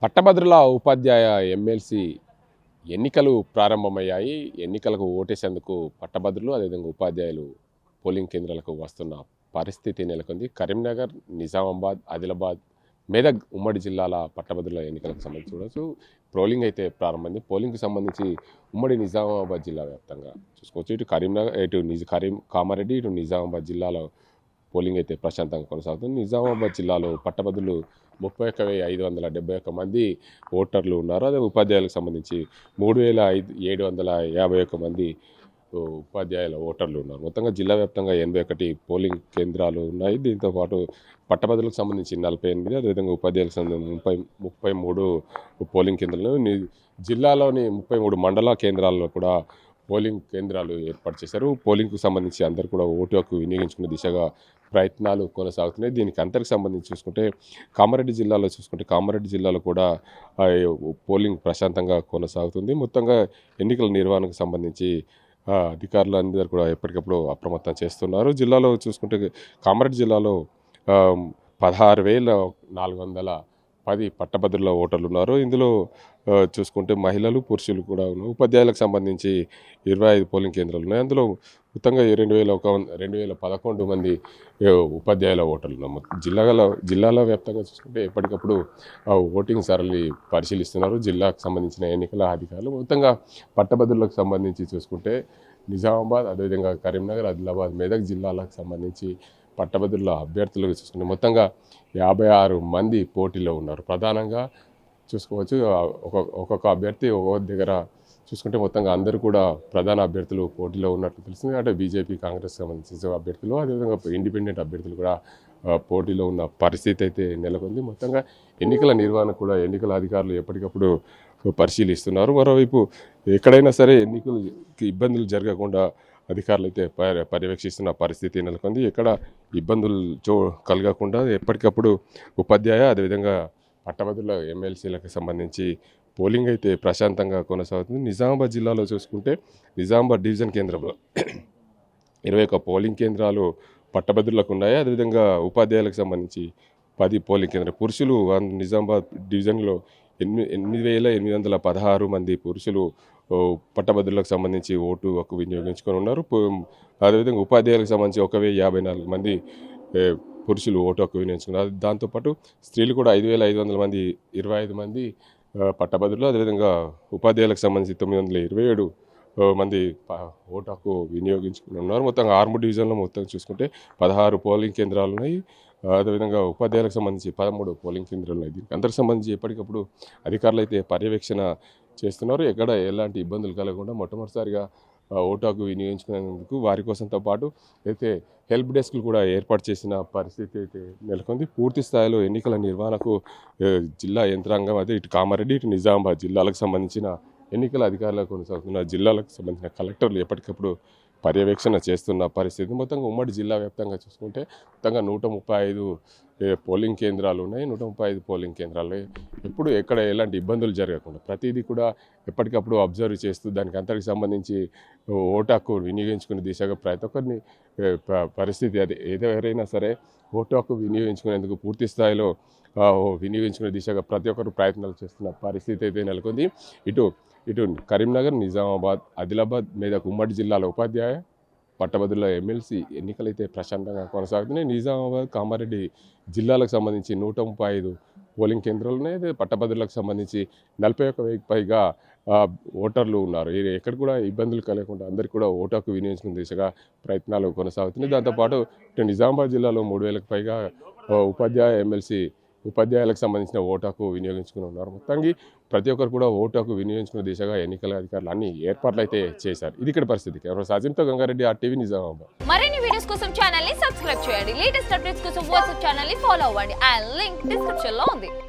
పట్టభద్రుల ఉపాధ్యాయ ఎమ్మెల్సీ ఎన్నికలు ప్రారంభమయ్యాయి. ఎన్నికలకు ఓటేసేందుకు పట్టభద్రులు అదేవిధంగా ఉపాధ్యాయులు పోలింగ్ కేంద్రాలకు వస్తున్న పరిస్థితి నెలకొంది. కరీంనగర్, నిజామాబాద్, ఆదిలాబాద్, మెదక్ ఉమ్మడి జిల్లాల పట్టభద్రుల ఎన్నికలకు సంబంధించి చూడవచ్చు. పోలింగ్ అయితే ప్రారంభమైంది. పోలింగ్కి సంబంధించి ఉమ్మడి నిజామాబాద్ జిల్లా వ్యాప్తంగా చూసుకోవచ్చు. ఇటు కరీంనగర్, కామారెడ్డి, ఇటు నిజామాబాద్ జిల్లాలో పోలింగ్ అయితే ప్రశాంతంగా కొనసాగుతుంది. నిజామాబాద్ జిల్లాలో పట్టభద్రులు 31,571 మంది ఓటర్లు ఉన్నారు. అదే ఉపాధ్యాయులకు సంబంధించి 3,751 మంది ఉపాధ్యాయుల ఓటర్లు ఉన్నారు. మొత్తంగా జిల్లా వ్యాప్తంగా 81 పోలింగ్ కేంద్రాలు ఉన్నాయి. దీంతోపాటు పట్టభద్రులకు సంబంధించి 48, అదేవిధంగా ఉపాధ్యాయులకు సంబంధించి 33 పోలింగ్ కేంద్రాలు. జిల్లాలోని 33 మండల కేంద్రాల్లో కూడా పోలింగ్ కేంద్రాలు ఏర్పాటు చేశారు. పోలింగ్కు సంబంధించి అందరూ కూడా ఓటు హక్కు వినియోగించుకునే దిశగా ప్రయత్నాలు కొనసాగుతున్నాయి. దీనికి అంతరికి సంబంధించి చూసుకుంటే కామారెడ్డి జిల్లాలో కూడా పోలింగ్ ప్రశాంతంగా కొనసాగుతుంది. మొత్తంగా ఎన్నికల నిర్వహణకు సంబంధించి అధికారులు అందరూ కూడా ఎప్పటికప్పుడు అప్రమత్తం చేస్తున్నారు. జిల్లాలో చూసుకుంటే కామారెడ్డి జిల్లాలో 16,410 పట్టభద్రుల ఓటర్లు ఉన్నారు. ఇందులో చూసుకుంటే మహిళలు, పురుషులు కూడా ఉన్నారు. ఉపాధ్యాయులకు సంబంధించి 25 పోలింగ్ కేంద్రాలు ఉన్నాయి. అందులో మొత్తంగా 2,011 మంది ఉపాధ్యాయుల ఓటర్లు ఉన్నారు. జిల్లాల వ్యాప్తంగా చూసుకుంటే ఎప్పటికప్పుడు ఓటింగ్ సరళి పరిశీలిస్తున్నారు జిల్లాకు సంబంధించిన ఎన్నికల అధికారులు. మొత్తంగా పట్టభద్రులకు సంబంధించి చూసుకుంటే నిజామాబాద్, అదేవిధంగా కరీంనగర్, ఆదిలాబాద్, మెదక్ జిల్లాలకు సంబంధించి పట్టభద్రుల అభ్యర్థులుగా చూసుకుంటే మొత్తంగా 56 మంది పోటీలో ఉన్నారు. ప్రధానంగా చూసుకోవచ్చు ఒక్కొక్క అభ్యర్థి ఒక్కొక్క దగ్గర చూసుకుంటే మొత్తంగా అందరూ కూడా ప్రధాన అభ్యర్థులు పోటీలో ఉన్నట్లు తెలుస్తుంది. అంటే బీజేపీ, కాంగ్రెస్ సంబంధించిన అభ్యర్థులు, అదేవిధంగా ఇండిపెండెంట్ అభ్యర్థులు కూడా పోటీలో ఉన్న పరిస్థితి అయితే నెలకొంది. మొత్తంగా ఎన్నికల నిర్వహణ కూడా ఎన్నికల అధికారులు ఎప్పటికప్పుడు పరిశీలిస్తున్నారు. మరోవైపు ఎక్కడైనా సరే ఎన్నికలకి ఇబ్బందులు జరగకుండా అధికారులు అయితే పర్యవేక్షిస్తున్న పరిస్థితి నెలకొంది. ఎక్కడ ఇబ్బందులు కలగకుండా ఎప్పటికప్పుడు ఉపాధ్యాయ, అదేవిధంగా పట్టభద్రుల ఎమ్మెల్సీలకు సంబంధించి పోలింగ్ అయితే ప్రశాంతంగా కొనసాగుతుంది. నిజామాబాద్ జిల్లాలో చూసుకుంటే నిజామాబాద్ డివిజన్ కేంద్రంలో 21 పోలింగ్ కేంద్రాలు పట్టభద్రులకు ఉన్నాయి. అదేవిధంగా ఉపాధ్యాయులకు సంబంధించి 10 పోలింగ్ కేంద్రాలు. పురుషులు నిజామాబాద్ డివిజన్లో 8,816 మంది పురుషులు పట్టభద్రులకు సంబంధించి ఓటు హక్కు వినియోగించుకొని ఉన్నారు. అదేవిధంగా ఉపాధ్యాయులకు సంబంధించి 1,054 మంది పురుషులు ఓటు హక్కు వినియోగించుకున్నారు. దాంతోపాటు స్త్రీలు కూడా 5,500 మంది 25 మంది పట్టభద్రులు, అదేవిధంగా ఉపాధ్యాయులకు సంబంధించి 927 మంది ఓటు హక్కు వినియోగించుకుని ఉన్నారు. మొత్తంగా ఆర్మూర్ డివిజన్లో మొత్తం చూసుకుంటే 16 పోలింగ్ కేంద్రాలు ఉన్నాయి. అదేవిధంగా ఉపాధ్యాయులకు సంబంధించి 13 పోలింగ్ కేంద్రాలు ఉన్నాయి. దీనికి అందరికి సంబంధించి ఎప్పటికప్పుడు అధికారులు అయితే పర్యవేక్షణ చేస్తున్నారు. ఎక్కడ ఎలాంటి ఇబ్బందులు కలగకుండా మొట్టమొదటిసారిగా ఓటు హక్కు వినియోగించుకునేందుకు వారి కోసంతో పాటు అయితే హెల్ప్ డెస్క్లు కూడా ఏర్పాటు చేసిన పరిస్థితి అయితే నెలకొంది. పూర్తి స్థాయిలో ఎన్నికల నిర్వహణకు జిల్లా యంత్రాంగం అదే ఇటు కామారెడ్డి, ఇటు నిజామాబాద్ జిల్లాలకు సంబంధించిన ఎన్నికల అధికారులకు కొనసాగుతున్న జిల్లాలకు సంబంధించిన కలెక్టర్లు ఎప్పటికప్పుడు పర్యవేక్షణ చేస్తున్న పరిస్థితి. మొత్తంగా ఉమ్మడి జిల్లా వ్యాప్తంగా చూసుకుంటే మొత్తంగా 135 పోలింగ్ కేంద్రాలు ఉన్నాయి. 135 పోలింగ్ కేంద్రాలు ఎప్పుడు ఎక్కడ ఎలాంటి ఇబ్బందులు జరగకుండా ప్రతిదీ కూడా ఎప్పటికప్పుడు అబ్జర్వ్ చేస్తూ దానికి అంతరికి సంబంధించి ఓటు హక్కు వినియోగించుకునే దిశగా ప్రతి ఒక్కరిని పరిస్థితి అది ఎవరైనా సరే ఓటు హక్కు వినియోగించుకునేందుకు పూర్తి స్థాయిలో వినియోగించుకునే దిశగా ప్రతి ఒక్కరు ప్రయత్నాలు చేస్తున్న పరిస్థితి అయితే నెలకొంది. ఇటు కరీంనగర్, నిజామాబాద్, ఆదిలాబాద్, మెదక్ ఉమ్మడి జిల్లాల ఉపాధ్యాయ పట్టభద్రుల ఎమ్మెల్సీ ఎన్నికలైతే ప్రశాంతంగా కొనసాగుతున్నాయి. నిజామాబాద్, కామారెడ్డి జిల్లాలకు సంబంధించి 135 పోలింగ్ కేంద్రాలు ఉన్నాయి. పట్టభద్రులకు సంబంధించి 41,000 పైగా ఓటర్లు ఉన్నారు. ఎక్కడ కూడా ఇబ్బందులు కలగకుండా అందరికీ కూడా ఓటు హక్కు వినియోగించుకునే దిశగా ప్రయత్నాలు కొనసాగుతున్నాయి. దాంతోపాటు నిజామాబాద్ జిల్లాలో 3,000 పైగా ఉపాధ్యాయులకు సంబంధించిన ఓటు హక్కు వినియోగించుకుని ఉన్నారు. మొత్తానికి ప్రతి ఒక్కరు కూడా ఓటు హక్కు వినియోగించుకునే దిశగా ఎన్నికల అధికారులు అన్ని ఏర్పాట్లు అయితే చేశారు. ఇది ఇక్కడ పరిస్థితి. సాజింతో గంగారెడ్డి, RTV నిజామాబాద్. మరిన్ని వీడియోస్ కోసం ఛానల్ ని సబ్స్క్రైబ్ చేయండి. లేటెస్ట్ అప్డేట్స్ కోసం వాట్సాప్ ఛానల్ ని ఫాలో అవ్వండి. ఆ లింక్ డిస్క్రిప్షన్ లో ఉంది.